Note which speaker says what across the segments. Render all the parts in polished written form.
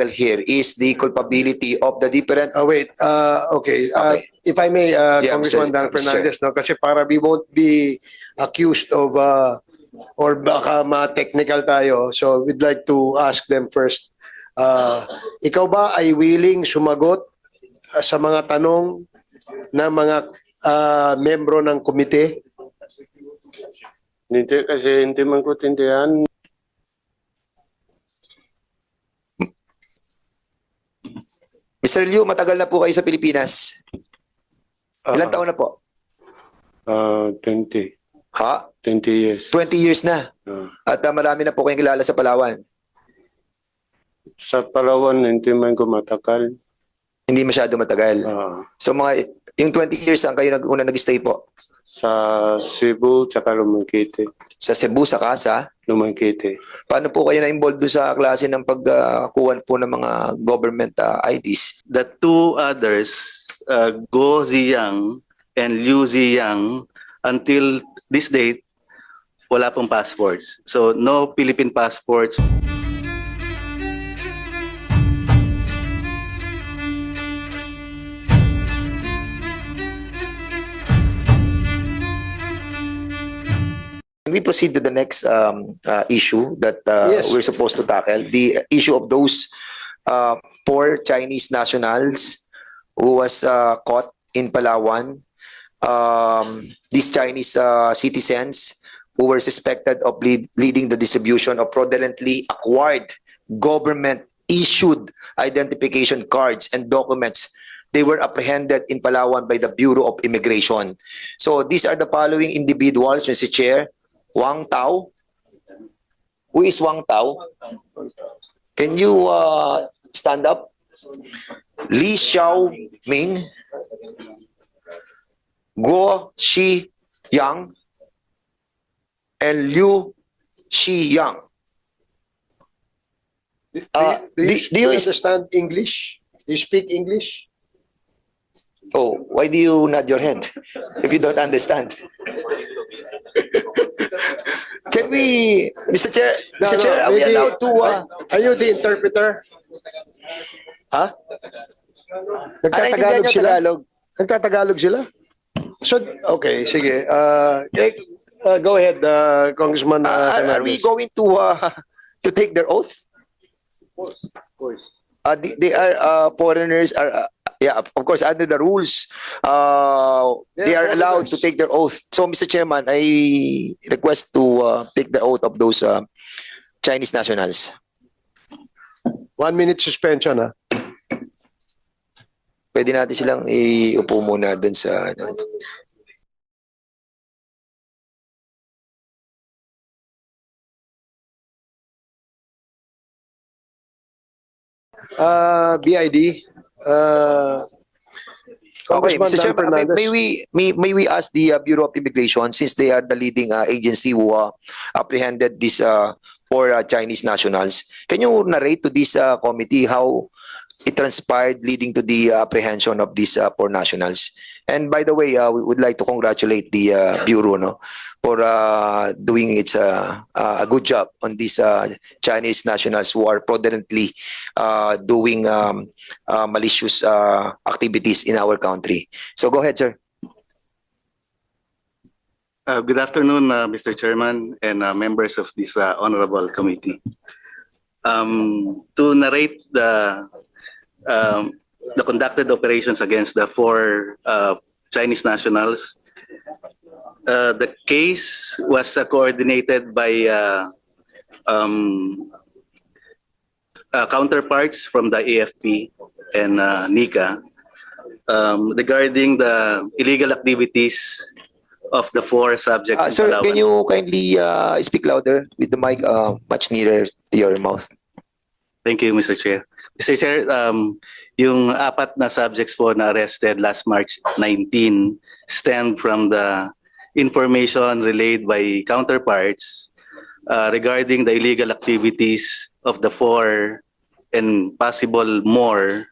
Speaker 1: here is the culpability of the different.
Speaker 2: Wait, okay.
Speaker 1: Okay.
Speaker 2: If I may,
Speaker 1: Yeah,
Speaker 2: Congressman Dan
Speaker 1: Mr.
Speaker 2: Fernandez, no, kasi para we won't be accused of or baka ma-technical tayo. So we'd like to ask them first. Ikaw ba ay willing sumagot sa mga tanong ng mga membro ng komite?
Speaker 3: Hindi kasi hindi man ko tindihan.
Speaker 1: Mr. Liu, matagal na po kayo sa Pilipinas. Ilang taon na po?
Speaker 3: 20.
Speaker 1: Ha?
Speaker 3: 20 years.
Speaker 1: 20 years na. At marami na po kayong kilala sa Palawan.
Speaker 3: Sa Palawan, hindi man ko matagal.
Speaker 1: Hindi masyado matagal. So yung 20 years, saan kayo una nag-stay po?
Speaker 3: Sa Cebu, tsaka Lumangkite.
Speaker 1: Sa Cebu, saka sa?
Speaker 3: Lumangkite.
Speaker 1: Paano po kayo na-involved doon sa klase ng pagkuhan po ng mga government IDs?
Speaker 4: The two others, Go Ziyang and Liu Ziyang, until this date, wala pong passports. So, no Philippine passports.
Speaker 1: Can we proceed to the next issue that
Speaker 2: Yes.
Speaker 1: we're supposed to tackle? The issue of those 4 Chinese nationals who was caught in Palawan. These Chinese citizens who were suspected of leading the distribution of fraudulently acquired government-issued identification cards and documents. They were apprehended in Palawan by the Bureau of Immigration. So these are the following individuals, Mr. Chair. Wang Tao. Who is Wang Tao? Can you stand up? Li Xiao Ming. Guo Shi Yang. And Liu Shi Yang.
Speaker 2: Do you understand English? Do you speak English?
Speaker 1: Oh, why do you nod your head if you don't understand? Can we, Mr. Chair, Mr. Chair, are we
Speaker 2: maybe-
Speaker 1: allowed to?
Speaker 2: Are you the interpreter?
Speaker 1: Ha?
Speaker 2: Nagtatagalog
Speaker 1: niyo
Speaker 2: sila?
Speaker 1: Tagalog?
Speaker 2: Nagtatagalog sila? So, okay, sige. Go ahead, Congressman
Speaker 1: Are we
Speaker 2: Fernandez.
Speaker 1: going to take their oath?
Speaker 2: Of course.
Speaker 1: They are foreigners. Yeah, of course, under the rules, they are allowed to take their oath. So, Mr. Chairman, I request to take the oath of those Chinese nationals.
Speaker 2: 1 minute suspension, ha?
Speaker 1: Pwede natin silang iupo muna dun sa...
Speaker 2: BID.
Speaker 1: Okay,
Speaker 2: Congressman
Speaker 1: Mr.
Speaker 2: Dan
Speaker 1: Chairman,
Speaker 2: Fernandez.
Speaker 1: may we ask the Bureau of Immigration, since they are the leading agency who apprehended these 4 Chinese nationals, can you narrate to this committee how it transpired leading to the apprehension of these 4 nationals? And by the way, we would like to congratulate the Bureau for doing its a good job on these Chinese nationals who are fraudulently doing malicious activities in our country. So go ahead, sir.
Speaker 4: Good afternoon, Mr. Chairman and members of this honorable committee. To narrate the conducted operations against the 4 Chinese nationals, the case was coordinated by counterparts from the AFP and NICA regarding the illegal activities of the 4 subjects in
Speaker 1: Sir,
Speaker 4: Palawan.
Speaker 1: can you kindly speak louder with the mic much nearer to your mouth?
Speaker 4: Thank you, Mr. Chair. Mr. Chair, yung 4 na subjects po na arrested last March 19 stemmed from the information relayed by counterparts regarding the illegal activities of the 4 and possible more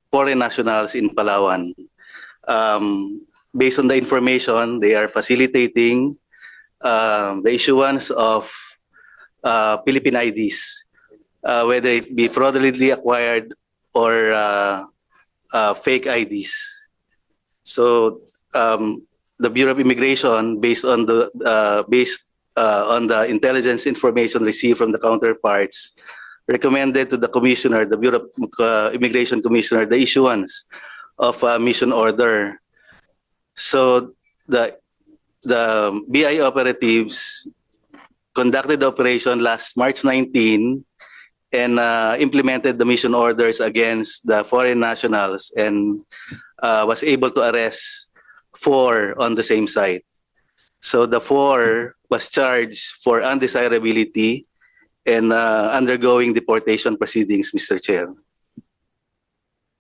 Speaker 4: foreign nationals in Palawan. Based on the information, they are facilitating the issuance of Philippine IDs whether it be fraudulently acquired or fake IDs. So the Bureau of Immigration, based on the intelligence information received from the counterparts, recommended to the commissioner, the Bureau of Immigration Commissioner, the issuance of a mission order. So the BI operatives conducted the operation last March 19 and implemented the mission orders against the foreign nationals and was able to arrest 4 on the same site. So the 4 was charged for undesirability and undergoing deportation proceedings, Mr. Chair.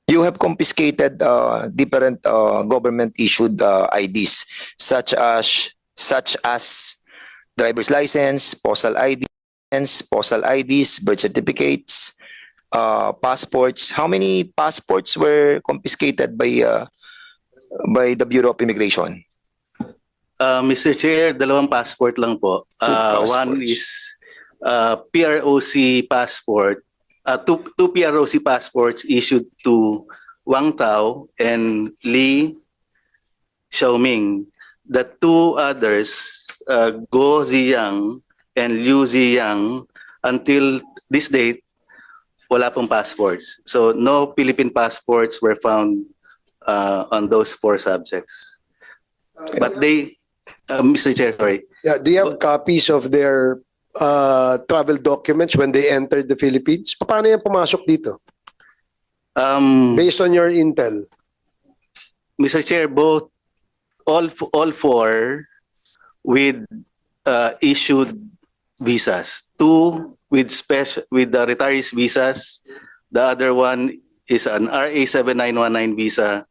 Speaker 1: You have confiscated different government issued IDs such as driver's license, postal IDs, birth certificates, passports. How many passports were confiscated by the Bureau of Immigration?
Speaker 4: Mr. Chair, 2 passport lang po. One
Speaker 1: passports.
Speaker 4: is PROC passport. Two PROC passports issued to Wang Tao and Li Xiaoming. The 2 others, Go Ziyang and Liu Ziyang, until this date, wala pong passports. So no Philippine passports were found on those 4 subjects. But they, Mr. Chair, sorry.
Speaker 2: Yeah, do you have copies of their travel documents when they entered the Philippines? Paano yan pumasok dito? Based on your intel.
Speaker 4: Mr. Chair, all 4 with issued visas. 2 with the retirees visas. The other one is an RA 7919 visa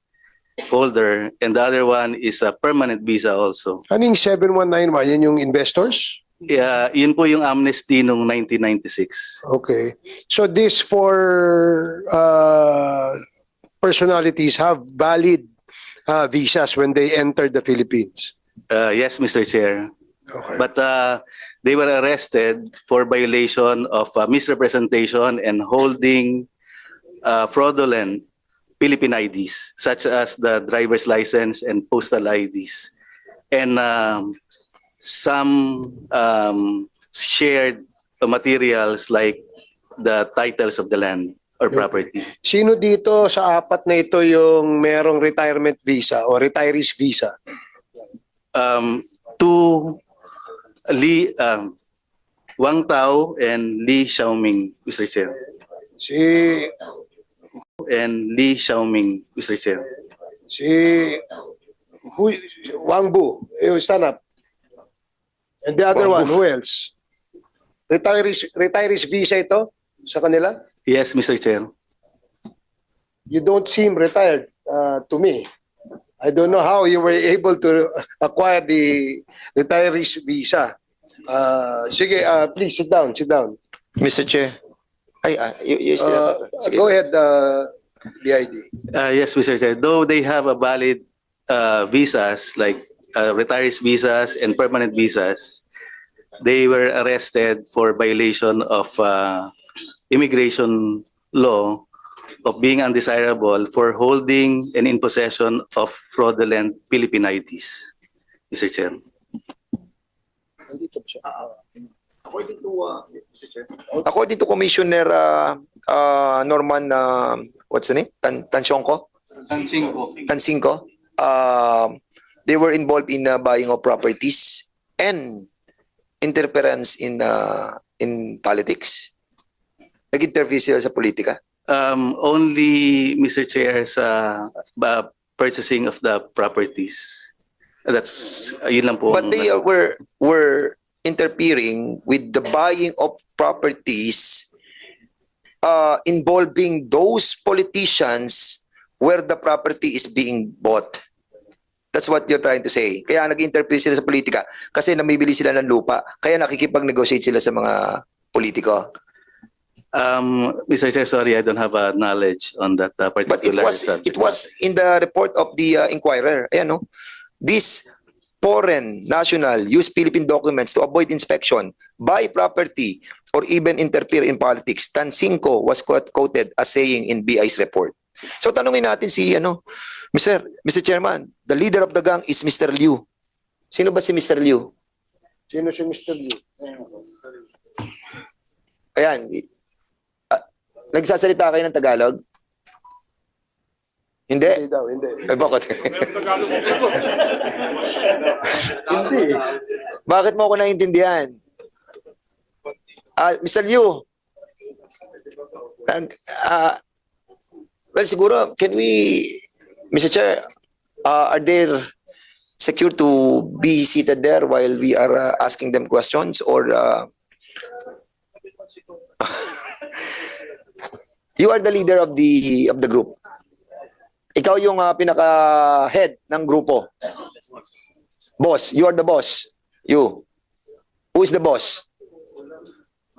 Speaker 4: holder, and the other one is a permanent visa also.
Speaker 2: Ano yung 7191? Yan yung investors?
Speaker 4: Yeah, yun po yung amnesty noong 1996.
Speaker 2: Okay. So these 4 personalities have valid visas when they entered the Philippines.
Speaker 4: Yes, Mr. Chair.
Speaker 2: Okay.
Speaker 4: But they were arrested for violation of misrepresentation and holding fraudulent Philippine IDs, such as the driver's license and postal IDs. And some shared materials like the titles of the land or property.
Speaker 2: Sino dito sa 4 na ito yung merong retirement visa o retirees visa?
Speaker 4: To Wang Tao and Li Xiaoming, Mr. Chair.
Speaker 2: Si
Speaker 4: And Li Xiaoming, Mr. Chair.
Speaker 2: who, Wang Bu, stand up. And the other
Speaker 1: Wang
Speaker 2: one, who else? Retirees visa ito sa kanila?
Speaker 4: Yes, Mr. Chair.
Speaker 2: You don't seem retired to me. I don't know how you were able to acquire the retirees visa. Sige, please sit down.
Speaker 1: Mr. Chair. You still Sige.
Speaker 2: Go ahead, DID.
Speaker 4: Yes, Mr. Chair. Though they have a valid visas like retirees visas and permanent visas, they were arrested for violation of immigration law of being undesirable for holding and in possession of fraudulent Philippine IDs, Mr. Chair.
Speaker 1: According to Commissioner Norman, what's the name? Tansyongko? Tansinko. They were involved in buying of properties and interference in politics. Nag-interview sila sa politika.
Speaker 4: Only, Mr. Chair, sa purchasing of the properties. That's yun lang po.
Speaker 1: But they were interfering with the buying of properties involving those politicians where the property is being bought. That's what you're trying to say. Kaya nag-interfere sila sa politika kasi namibili sila ng lupa. Kaya nakikipag-negotiate sila sa mga politiko.
Speaker 4: Mr. Chair, sorry, I don't have a knowledge on that
Speaker 1: But
Speaker 4: particular subject.
Speaker 1: it was in the report of the Inquirer. Ayan, no? This foreign national use Philippine documents to avoid inspection buy property, or even interfere in politics, Tan Cinco was quoted as saying in BI's report. So tanungin natin si Mr. Chairman, the leader of the gang is Mr. Liu. Sino ba si Mr. Liu?
Speaker 2: Sino si Mr. Liu?
Speaker 1: Ayan. Nagsasalita kayo ng Tagalog? Hindi?
Speaker 2: Hindi daw, hindi.
Speaker 1: Eh, bakit?
Speaker 2: Hindi.
Speaker 1: Bakit mo ako naiintindihan? Mr. Liu, well, siguro, can we, Mr. Chair, are there secure to be seated there while we are asking them questions, or you are the leader of the group? Ikaw yung pinaka-head ng grupo. Boss, you are the boss. You. Who is the boss?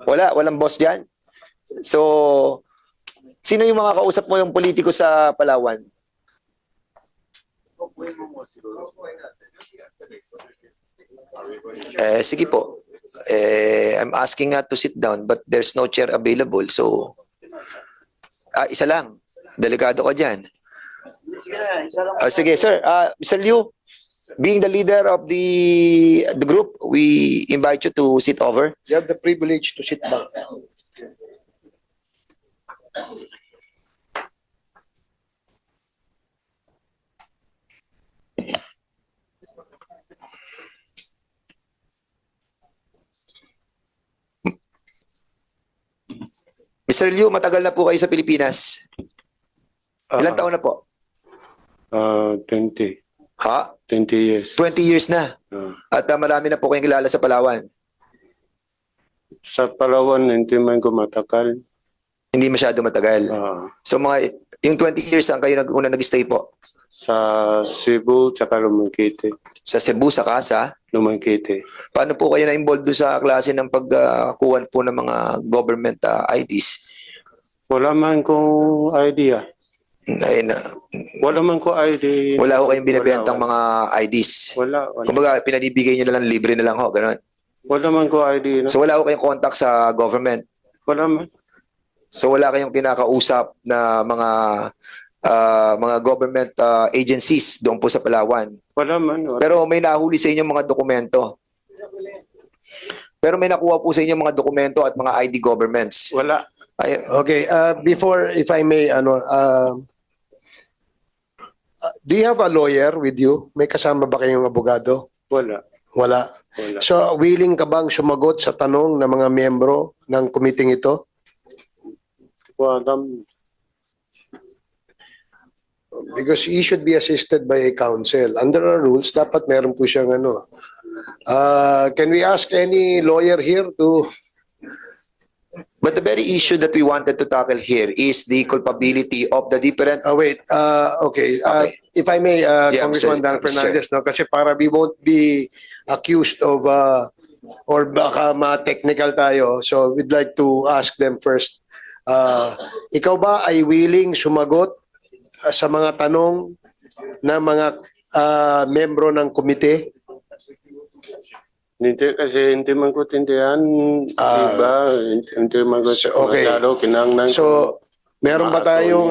Speaker 1: Walang boss diyan. So, sino yung mga kausap mo yung politiko sa Palawan? Sige po. I'm asking to sit down but there's no chair available. So, isa lang. Delikado ka dyan. Sige, sir. Mr. Liu, being the leader of the group, we invite you to sit over.
Speaker 2: You have the privilege to sit back.
Speaker 1: Mr. Liu, matagal na po kayo sa Pilipinas. Ilang taon na po?
Speaker 3: 20.
Speaker 1: Ha?
Speaker 3: 20 years.
Speaker 1: 20 years na. At marami na po kayong kilala sa Palawan.
Speaker 3: Sa Palawan, hindi man ko matagal.
Speaker 1: Hindi masyado matagal. So yung 20 years, saan kayo una nag-stay po?
Speaker 3: Sa Cebu, tsaka Lumangkite.
Speaker 1: Sa Cebu, sa Casa?
Speaker 3: Lumangkite.
Speaker 1: Paano po kayo na-involved doon sa klase ng pagkuhan po ng mga government IDs?
Speaker 3: Wala man kong idea. Wala man ko ID.
Speaker 1: Wala ko kayong binibentang mga IDs.
Speaker 3: Wala.
Speaker 1: Kumbaga, pinanibigay nyo na lang, libre na lang ho, gano'n.
Speaker 3: Wala man ko ID. No?
Speaker 1: So wala ko kayong contact sa government.
Speaker 3: Wala man.
Speaker 1: So wala kayong kinakausap na mga government agencies doon po sa Palawan.
Speaker 3: Wala man. Wala.
Speaker 1: Pero may nahuli sa inyo mga dokumento. Pero may nakuha po sa inyo mga dokumento at mga ID governments.
Speaker 3: Wala.
Speaker 2: Okay, before, if I may, do you have a lawyer with you? May kasama ba kayong abogado?
Speaker 3: Wala.
Speaker 2: Wala.
Speaker 3: Wala.
Speaker 2: So, willing ka bang sumagot sa tanong ng mga miyembro ng committee ito?
Speaker 3: Wala.
Speaker 2: Because he should be assisted by a counsel. Under our rules, dapat meron po siyang ano. Can we ask any lawyer here to...
Speaker 1: But the very issue that we wanted to tackle here is the culpability of the different...
Speaker 2: Okay.
Speaker 1: Okay.
Speaker 2: If I may,
Speaker 1: Yeah,
Speaker 2: Congressman
Speaker 1: Mr.
Speaker 2: Dan Fernandez, no? Kasi para we won't be accused of or baka ma-technical tayo. So we'd like to ask them first. Ikaw ba ay willing sumagot sa mga tanong ng mga membro ng komite?
Speaker 3: Hindi kasi hindi man ko tindihan. Diba? Hindi man ko
Speaker 2: okay.
Speaker 3: masyado kinangnan.
Speaker 2: So, meron ba tayong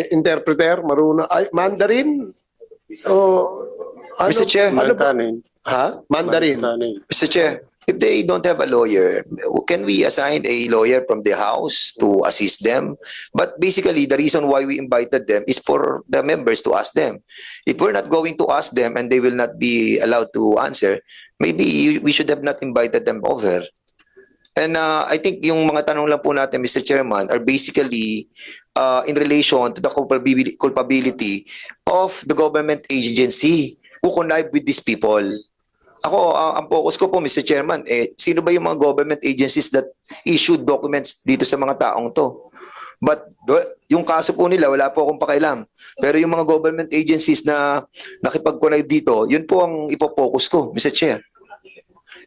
Speaker 2: interpreter? Marunong? Ay, Mandarin? O, ano?
Speaker 1: Mr. Chair.
Speaker 2: Ano ba?
Speaker 3: Mandarin.
Speaker 2: Ha? Mandarin?
Speaker 3: Mandarin.
Speaker 1: Mr. Chair, if they don't have a lawyer, can we assign a lawyer from the House to assist them? But basically, the reason why we invited them is for the members to ask them. If we're not going to ask them and they will not be allowed to answer, maybe we should have not invited them over. And I think yung mga tanong lang po natin, Mr. Chairman, are basically in relation to the culpability of the government agency who connive with these people. Ako, ang focus ko po, Mr. Chairman, sino ba yung mga government agencies that issued documents dito sa mga taong to? But yung kaso po nila, wala po akong pakialam. Pero yung mga government agencies na nakipag-connive dito, yun po ang ipopokus ko, Mr. Chair.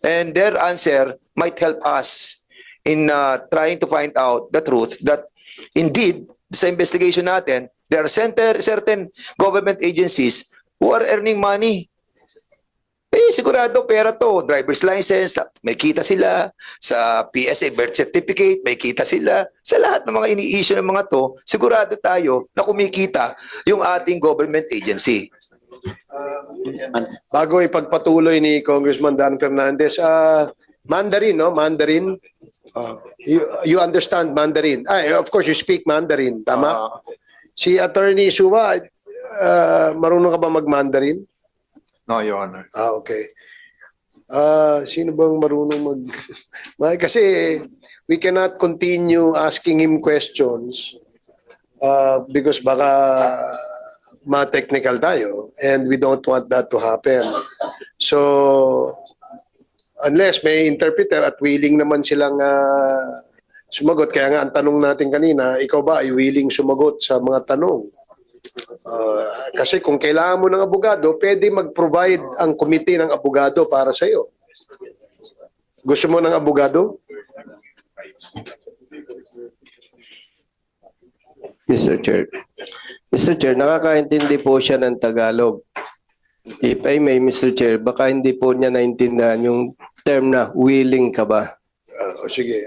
Speaker 1: And their answer might help us in trying to find out the truth that indeed, sa investigation natin, there are certain government agencies who are earning money Sigurado pera to. Driver's license, may kita sila. Sa PSA birth certificate, may kita sila. Sa lahat ng mga ini-issue ng mga to, sigurado tayo na kumikita yung ating government agency.
Speaker 2: Bago ipagpatuloy ni Congressman Dan Fernandez, Mandarin, no? Mandarin. You understand Mandarin. Of course, you speak Mandarin. Tama? Si Attorney Suwa, marunong ka ba mag-Mandarin?
Speaker 5: No, Your Honor.
Speaker 2: Okay. Sino bang marunong Kasi we cannot continue asking him questions because baka ma-technical tayo and we don't want that to happen. So, unless may interpreter at willing naman silang sumagot. Kaya nga ang tanong natin kanina, ikaw ba ay willing sumagot sa mga tanong? Kasi kung kailangan mo ng abogado, pwede mag-provide ang komite ng abogado para sa iyo. Gusto mo ng abogado?
Speaker 6: Mr. Chair, nakakaintindi po siya ng Tagalog. If I may, Mr. Chair, baka hindi po niya naintindihan yung term na willing ka ba?
Speaker 2: Sige.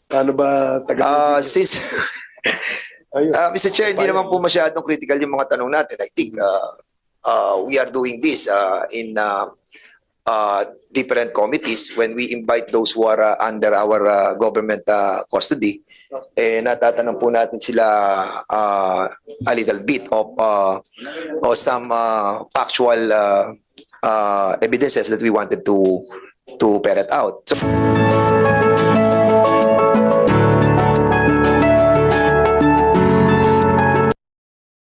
Speaker 2: Paano ba Tagalog?
Speaker 1: Since Mr. Chair, hindi naman po masyadong critical yung mga tanong natin. I think we are doing this in different committees when we invite those who are under our government custody. Natatanong po natin sila a little bit of some factual evidences that we wanted to ferret out. So,